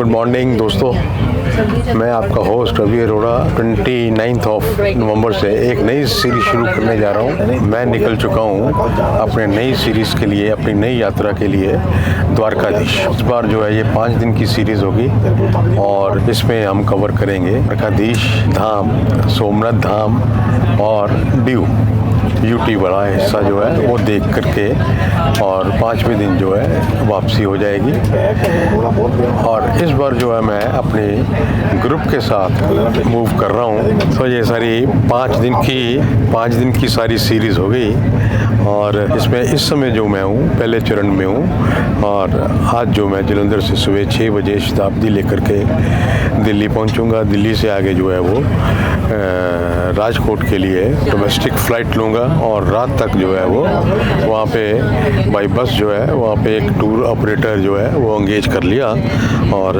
Good morning दोस्तों, मैं आपका होस्ट रवि अरोड़ा 29 नवंबर से एक नई सीरीज़ शुरू करने जा रहा हूँ। मैं निकल चुका हूँ अपने नई सीरीज़ के लिए, अपनी नई यात्रा के लिए द्वारकाधीश। इस बार जो है ये 5 दिन की सीरीज़ होगी और इसमें हम कवर करेंगे द्वारकाधीश धाम, सोमनाथ धाम और दीव यूटी बड़ा हिस्सा जो है वो देख करके और 5वें दिन जो है वापसी हो जाएगी। और इस बार जो है मैं अपने ग्रुप के साथ मूव कर रहा हूँ। तो ये सारी 5 दिन की सारी सीरीज़ हो गई और इसमें इस समय जो मैं हूँ पहले चरण में हूँ और आज जो मैं जलंधर से सुबह 6 बजे शताब्दी लेकर के दिल्ली पहुँचूँगा। दिल्ली से आगे जो है वो राजकोट के लिए डोमेस्टिक फ़्लाइट लूँगा और रात तक जो है वो वहाँ पे बाई बस जो है वहाँ पे एक टूर ऑपरेटर जो है वो एंगेज कर लिया और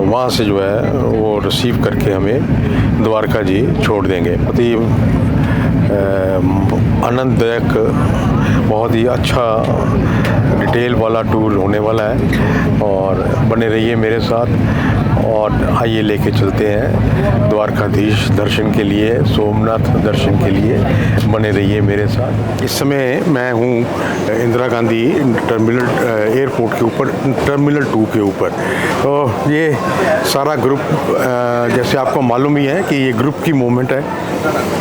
वहाँ से जो है वो रिसीव करके हमें द्वारका जी छोड़ देंगे। बहुत ही आनंददायक, बहुत ही अच्छा डिटेल वाला टूर होने वाला है और बने रहिए मेरे साथ। और आइए लेके चलते हैं द्वारकाधीश दर्शन के लिए, सोमनाथ दर्शन के लिए, बने रहिए मेरे साथ। इस समय मैं हूँ इंदिरा गांधी टर्मिनल एयरपोर्ट के ऊपर, टर्मिनल 2 के ऊपर। तो ये सारा ग्रुप, जैसे आपको मालूम ही है कि ये ग्रुप की मूवमेंट है।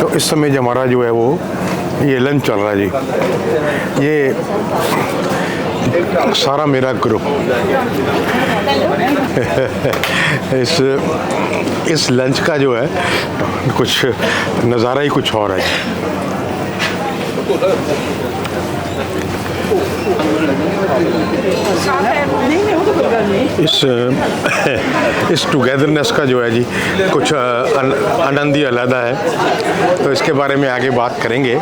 तो इस समय जो हमारा जो है वो ये लंच चल रहा है जी। ये सारा मेरा ग्रुप इस लंच का जो है कुछ नज़ारा ही कुछ और है। इस टुगेदरनेस का जो है जी कुछ आनंद ही अलग है। तो इसके बारे में आगे बात करेंगे।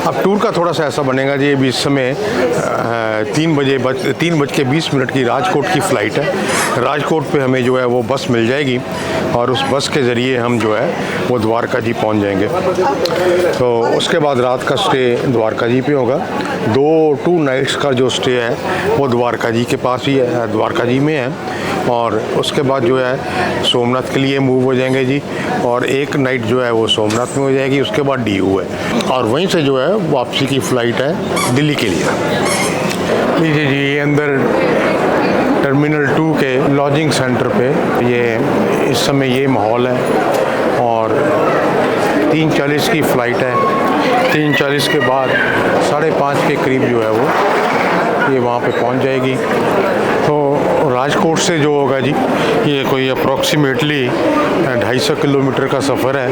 अब टूर का थोड़ा सा ऐसा बनेगा जी। अभी इस समय 3:20 की राजकोट की फ़्लाइट है। राजकोट पे हमें जो है वो बस मिल जाएगी और उस बस के ज़रिए हम जो है वो द्वारका जी पहुंच जाएंगे। तो उसके बाद रात का स्टे द्वारका जी पे होगा। 2 नाइट्स का जो स्टे है वो द्वारका जी के पास ही है, द्वारका जी में है। और उसके बाद जो है सोमनाथ के लिए मूव हो जाएंगे जी और एक नाइट जो है वो सोमनाथ में हो जाएगी। उसके बाद दीव है और वहीं से जो है वापसी की फ़्लाइट है दिल्ली के लिए। लीजिए जी, ये अंदर टर्मिनल 2 के लॉजिंग सेंटर पे ये इस समय ये माहौल है और 3:40 की फ़्लाइट है। 3:40 के बाद 5:30 के करीब जो है वो ये वहाँ पे पहुँच जाएगी। तो राजकोट से जो होगा जी ये कोई अप्रॉक्सीमेटली 250 किलोमीटर का सफ़र है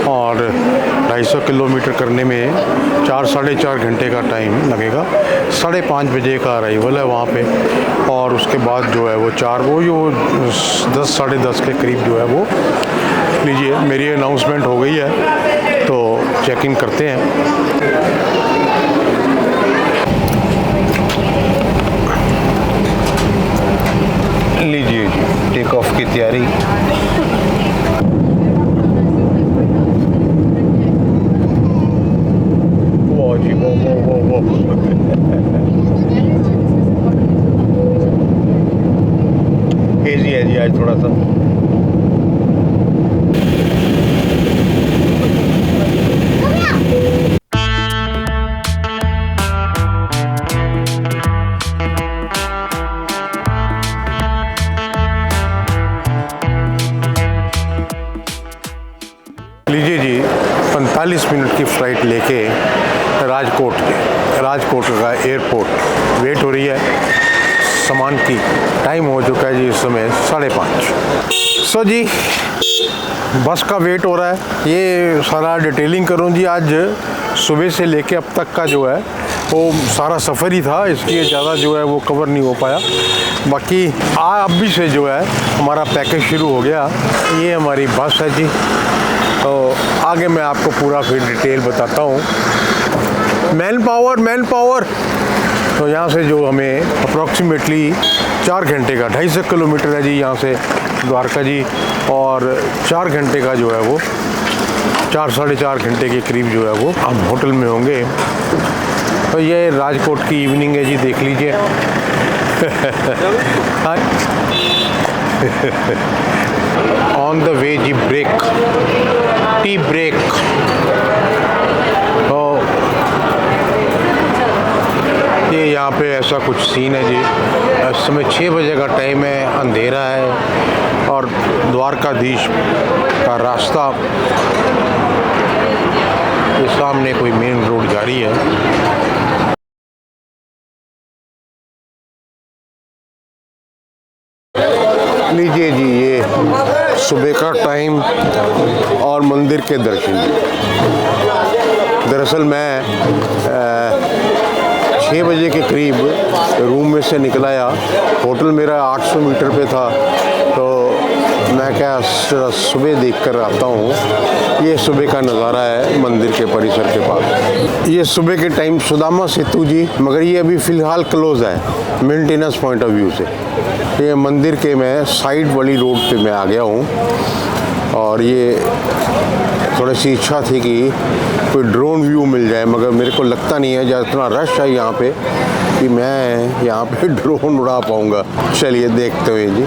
और 250 किलोमीटर करने में 4 साढ़े 4 घंटे का टाइम लगेगा। 5:30 बजे का अराइवल है वहाँ पे और उसके बाद जो है वो 10 साढ़े 10 के करीब जो है वो, लीजिए मेरी अनाउंसमेंट हो गई है तो चेक इन करते हैं। लीजिए जी, टेक ऑफ की तैयारी। वो जी वो हेजी है जी आज थोड़ा सा। लीजिए जी, 45 मिनट की फ़्लाइट लेके राजकोट का एयरपोर्ट वेट हो रही है सामान की। टाइम हो चुका है जी इस समय 5:30। सो जी बस का वेट हो रहा है। ये सारा डिटेलिंग करूँ जी, आज सुबह से लेके अब तक का जो है वो सारा सफ़र ही था, इसलिए ज़्यादा जो है वो कवर नहीं हो पाया। बाकी अभी से जो है हमारा पैकेज शुरू हो गया। ये हमारी बस है जी। तो आगे मैं आपको पूरा फिर डिटेल बताता हूँ। Man power. तो यहाँ से जो हमें अप्रॉक्सीमेटली 4 घंटे का 250 किलोमीटर है जी यहाँ से द्वारका जी और 4 घंटे का जो है वो 4 साढ़े 4 घंटे के करीब जो है वो हम होटल में होंगे। तो ये राजकोट की इवनिंग है जी, देख लीजिए। ऑन द वे जी ब्रेक, टी ब्रेक। तो ये यहाँ पे ऐसा कुछ सीन है जी। इस समय 6 बजे का टाइम है, अंधेरा है और द्वारकाधीश का रास्ता के सामने कोई मेन रोड जा रही है। लीजिए जी, ये सुबह का टाइम और मंदिर के दर्शन। दरअसल मैं 6 बजे के करीब रूम में से निकलाया। होटल मेरा 800 मीटर पे था, तो मैं क्या सुबह देख कर आता हूँ। ये सुबह का नज़ारा है मंदिर के परिसर के पास। ये सुबह के टाइम सुदामा सेतु जी, मगर ये अभी फ़िलहाल क्लोज़ है मेंटेनेंस पॉइंट ऑफ व्यू से। ये मंदिर के मैं साइड वाली रोड पे मैं आ गया हूँ और ये थोड़ी सी इच्छा थी कि कोई ड्रोन व्यू मिल जाए, मगर मेरे को लगता नहीं है जहाँ इतना रश है यहाँ पे कि मैं यहाँ पे ड्रोन उड़ा पाऊँगा। चलिए देखते हुए जी।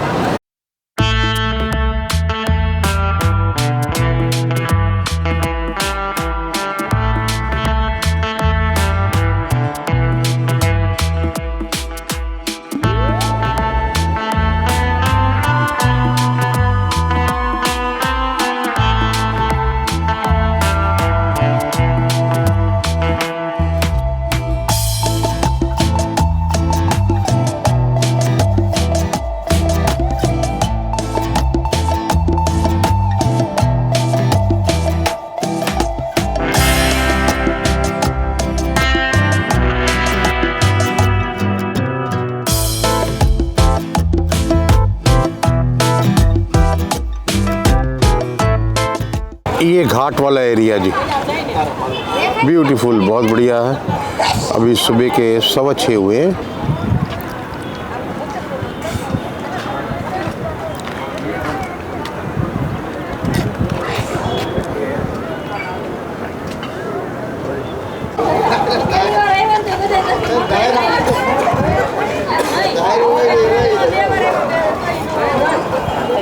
ये घाट वाला एरिया जी, ब्यूटीफुल, बहुत बढ़िया है। अभी सुबह के 6:15 हुए हैं।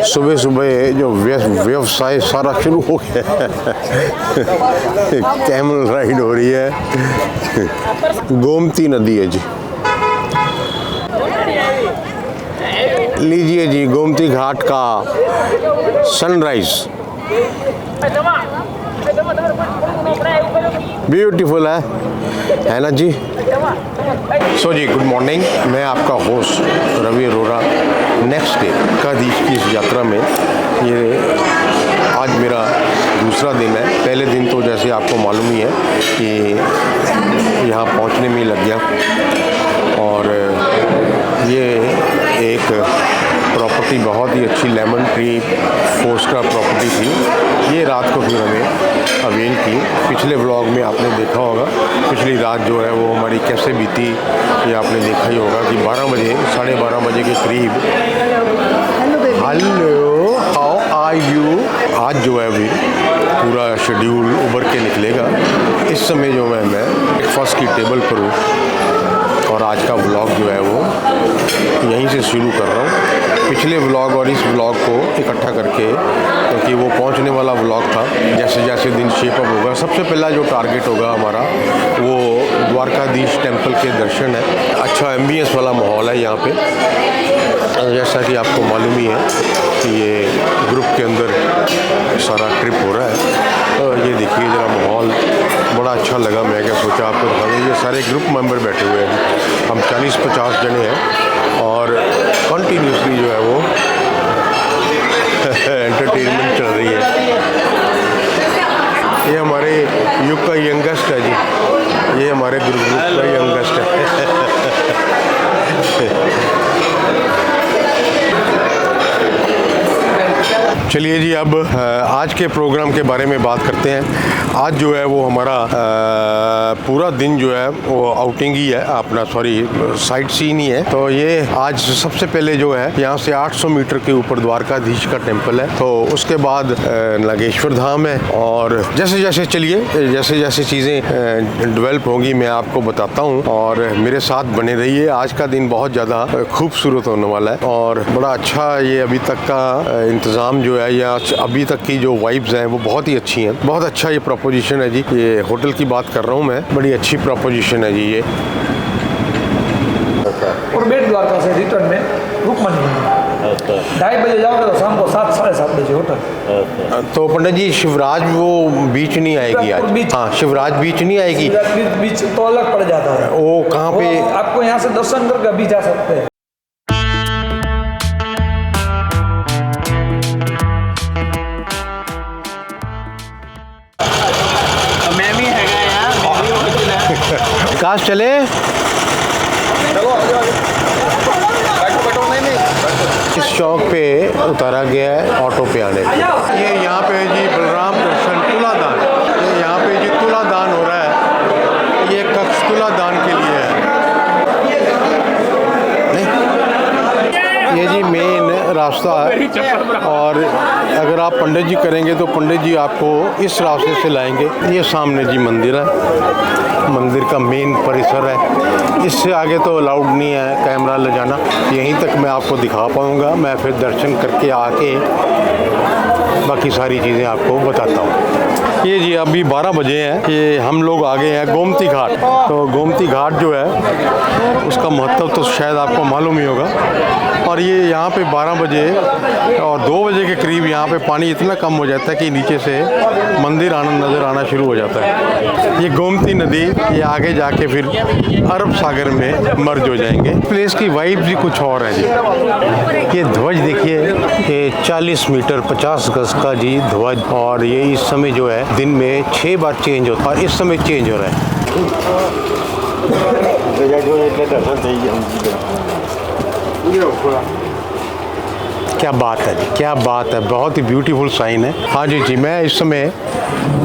सुबह सुबह जो व्यवसाय सारा शुरू हो गया है। कैमल राइड हो रही है। गोमती नदी है जी। लीजिए जी, गोमती घाट का सनराइज ब्यूटीफुल है ना जी। सो जी, गुड मॉर्निंग। मैं आपका host Ravi Arora. Next day Dwarkadhish की इस यात्रा में ये आज मेरा दूसरा दिन है। पहले दिन तो जैसे आपको मालूम ही है कि यहाँ पहुँचने में ही लग गया, और ये एक प्रॉपर्टी बहुत ही अच्छी लेमन ट्री 4-स्टार प्रॉपर्टी थी। ये रात को फिर हमें अवेल की। पिछले व्लॉग में आपने देखा होगा पिछली रात जो है वो हमारी कैसे बीती, ये आपने देखा ही होगा कि 12 बजे 12:30 बजे के करीब। Hello, how are you. आज जो है अभी पूरा शेड्यूल उभर के निकलेगा। इस समय जो है मैं ब्रेकफास्ट की टेबल पर हूँ और आज का व्लॉग जो है वो यहीं से शुरू कर रहा हूँ। पिछले व्लॉग और इस व्लॉग को इकट्ठा करके, क्योंकि वो पहुँचने वाला व्लॉग था। जैसे जैसे दिन शेप अप होगा, सबसे पहला जो टारगेट होगा हमारा वो द्वारकाधीश टेम्पल के दर्शन है। अच्छा एम्बियंस वाला माहौल है यहाँ पे। जैसा कि आपको मालूम ही है कि ये ग्रुप के अंदर सारा ट्रिप हो रहा है। तो ये देखिए ज़रा माहौल बड़ा अच्छा लगा। मैं क्या सोचा आपको दिखाऊँ, ये सारे ग्रुप मेंबर बैठे हुए हैं। हम 40-50 जने हैं और कंटिन्यूसली जो है वो एंटरटेनमेंट चल रही है। ये हमारे युग का यंगेस्ट है जी, ये हमारे ग्रुप का यंगेस्ट है। चलिए जी, अब आज के प्रोग्राम के बारे में बात करते हैं। आज जो है वो हमारा पूरा दिन जो है वो आउटिंग ही है अपना, सॉरी साइट सीन ही है। तो ये आज सबसे पहले जो है यहाँ से 800 मीटर के ऊपर द्वारकाधीश का टेम्पल है, तो उसके बाद नागेश्वर धाम है। और जैसे जैसे चीज़ें डेवलप होंगी मैं आपको बताता हूँ, और मेरे साथ बने रहिए। आज का दिन बहुत ज़्यादा खूबसूरत होने वाला है और बड़ा अच्छा ये अभी तक का इंतज़ाम जो है या अभी तक की जो वाइब्स हैं वो बहुत ही अच्छी हैं। बहुत अच्छा ये प्रोपोजिशन है जी। ये होटल की बात कर रहा हूँ मैं, बड़ी अच्छी प्रोपोजिशन है जी ये। और बेट द्वारका से रिटर्न में रुकमणी 2:30 बजे जाओगे तो शाम को 7 साढ़े 7 बजे होटल। तो पंडित जी शिवराज वो बीच नहीं आएगी आज? हाँ, शिवराज बीच नहीं आएगी। बीच तो अलग पड़ जाता है। वो कहाँ पे? आपको यहाँ से दर्शन करके अभी जा सकते हैं। काश चले इस चौक पे उतारा गया है ऑटो पे आने के। ये यहाँ पे जी बलराम दर्शन तुलादान, ये यहाँ पे जी तुलादान हो रहा है। ये कक्ष तुलादान के लिए है। ये जी मेन रास्ता है, और अगर आप पंडित जी करेंगे तो पंडित जी आपको इस रास्ते से लाएंगे। ये सामने जी मंदिर है, मंदिर का मेन परिसर है। इससे आगे तो अलाउड नहीं है कैमरा ले जाना, यहीं तक मैं आपको दिखा पाऊँगा। मैं फिर दर्शन करके आके बाकी सारी चीज़ें आपको बताता हूँ। ये जी अभी 12 बजे हैं, ये हम लोग आ गए हैं गोमती घाट। तो गोमती घाट जो है उसका महत्व तो शायद आपको मालूम ही होगा। और ये यहाँ पे 12 बजे और 2 बजे के करीब यहाँ पे पानी इतना कम हो जाता है कि नीचे से मंदिर नज़र आना शुरू हो जाता है। ये गोमती नदी ये आगे जाके फिर अरब सागर में मर्ज हो जाएंगे। प्लेस की वाइब भी कुछ और है जी। ये ध्वज देखिए, ये 40 मीटर 50 गज का जी ध्वज, और ये इस समय जो है दिन में 6 बार चेंज होता है, और इस समय चेंज हो रहा है। क्या बात है जी, क्या बात है, बहुत ही ब्यूटीफुल साइन है। हाँ जी जी, मैं इस समय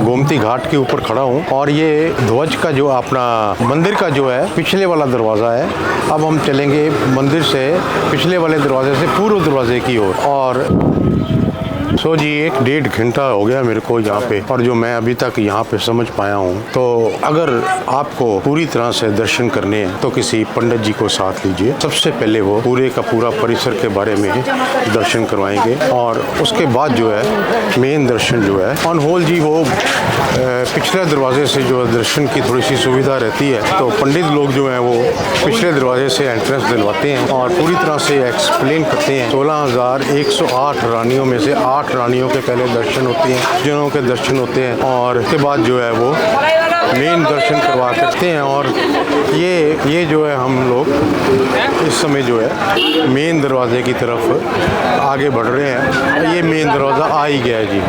गोमती घाट के ऊपर खड़ा हूँ, और ये ध्वज का जो अपना मंदिर का जो है पिछले वाला दरवाज़ा है। अब हम चलेंगे मंदिर से पिछले वाले दरवाजे से पूर्व दरवाजे की ओर। और सो जी 1-1.5 घंटा हो गया मेरे को यहाँ पे, और जो मैं अभी तक यहाँ पे समझ पाया हूँ, तो अगर आपको पूरी तरह से दर्शन करने हैं तो किसी पंडित जी को साथ लीजिए। सबसे पहले वो पूरे का पूरा परिसर के बारे में दर्शन करवाएंगे, और उसके बाद जो है मेन दर्शन जो है ऑन होल जी वो पिछले दरवाजे से जो दर्शन की थोड़ी सी सुविधा रहती है, तो पंडित लोग जो हैं वो पिछले दरवाजे से एंट्रेंस दिलवाते हैं और पूरी तरह से एक्सप्लेन करते हैं। 16,108 रानियों में से 8 रानियों के पहले दर्शन होते हैं, जिनों के दर्शन होते हैं, और उसके बाद जो है वो मेन दर्शन करवा करते हैं। और ये जो है हम लोग इस समय जो है मेन दरवाजे की तरफ आगे बढ़ रहे हैं। ये मेन दरवाज़ा आ ही गया है जी।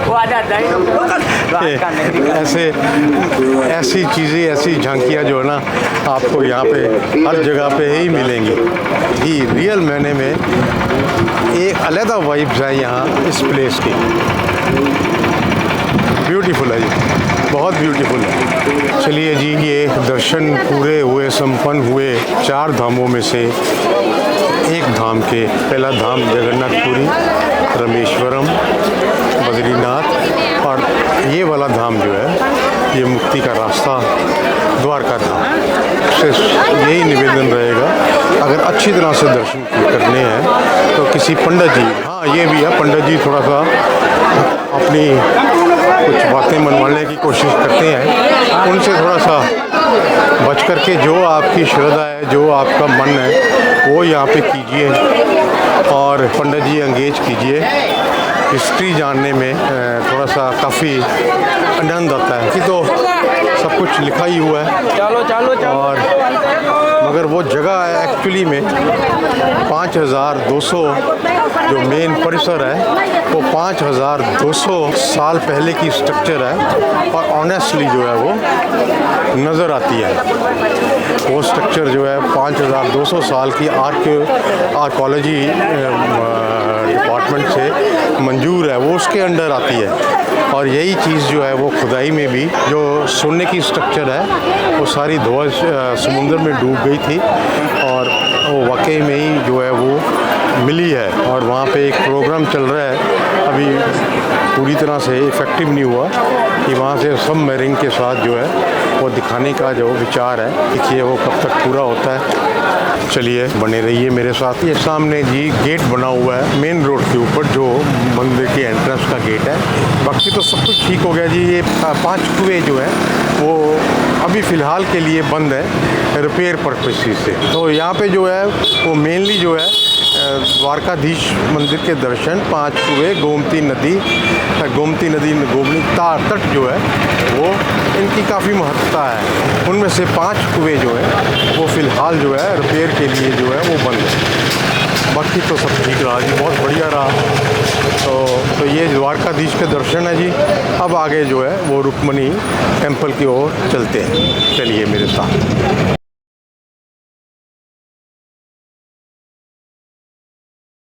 ऐसी चीज़ें, ऐसी झांकियाँ जो है ना आपको यहाँ पे हर जगह पे ही मिलेंगी। ये रियल मैंने में एक अलग वाइब्स है यहाँ इस प्लेस की। ब्यूटीफुल है जी, बहुत ब्यूटीफुल है। चलिए जी, ये दर्शन पूरे हुए, संपन्न हुए 4 धामों में से एक धाम के, पहला धाम जगन्नाथपुरी, रामेश्वरम, बद्रीनाथ, और ये वाला धाम जो है ये मुक्ति का रास्ता द्वारका धाम। से यही निवेदन रहेगा, अगर अच्छी तरह से दर्शन करने हैं तो किसी पंडित जी, हाँ ये भी है, पंडित जी थोड़ा सा अपनी कुछ बातें मनवाने की कोशिश करते हैं, उनसे थोड़ा सा बच करके जो आपकी श्रद्धा है, जो आपका मन है वो यहाँ पे कीजिए, और पंडित जी एंगेज कीजिए। हिस्ट्री जानने में थोड़ा सा काफ़ी आनंद आता है कि तो सब कुछ लिखा ही हुआ है, और मगर वो जगह एक्चुअली में 5,200 जो मेन परिसर है वो 5,200 साल पहले की स्ट्रक्चर है, और ऑनेस्टली जो है वो नज़र आती है। वो स्ट्रक्चर जो है 5,200 साल की आर्कियोलॉजी डिपार्टमेंट से मंजूर है वो उसके अंडर आती है। और यही चीज़ जो है वो खुदाई में भी जो सोने की स्ट्रक्चर है वो सारी धुआं समुंदर में डूब गई थी और वो वाकई में ही जो है वो मिली है। और वहाँ पे एक प्रोग्राम चल रहा है, अभी पूरी तरह से इफ़ेक्टिव नहीं हुआ कि वहाँ से सबमरीन के साथ जो है वो दिखाने का जो विचार है, देखिए वो कब तक पूरा होता है। चलिए बने रहिए मेरे साथ। ये सामने जी गेट बना हुआ है मेन रोड के ऊपर, जो मंदिर के एंट्रेंस का गेट है। बाकी तो सब कुछ ठीक हो गया जी। ये 5 कुएँ जो है वो अभी फ़िलहाल के लिए बंद है रिपेयर पर्पस से। तो यहाँ पे जो है वो मेनली जो है द्वारकाधीश मंदिर के दर्शन, 5 कुएँ, गोमती नदी गोमती तट जो है वो इनकी काफ़ी महत्ता है। उनमें से 5 कुएँ जो है वो फ़िलहाल जो है रिपेयर के लिए जो है वो बंद है। बाकी तो सब ठीक रहा जी, बहुत बढ़िया रहा। तो ये द्वारकाधीश के दर्शन है जी। अब आगे जो है वो रुक्मणी टेम्पल की ओर चलते हैं, चलिए मेरे साथ।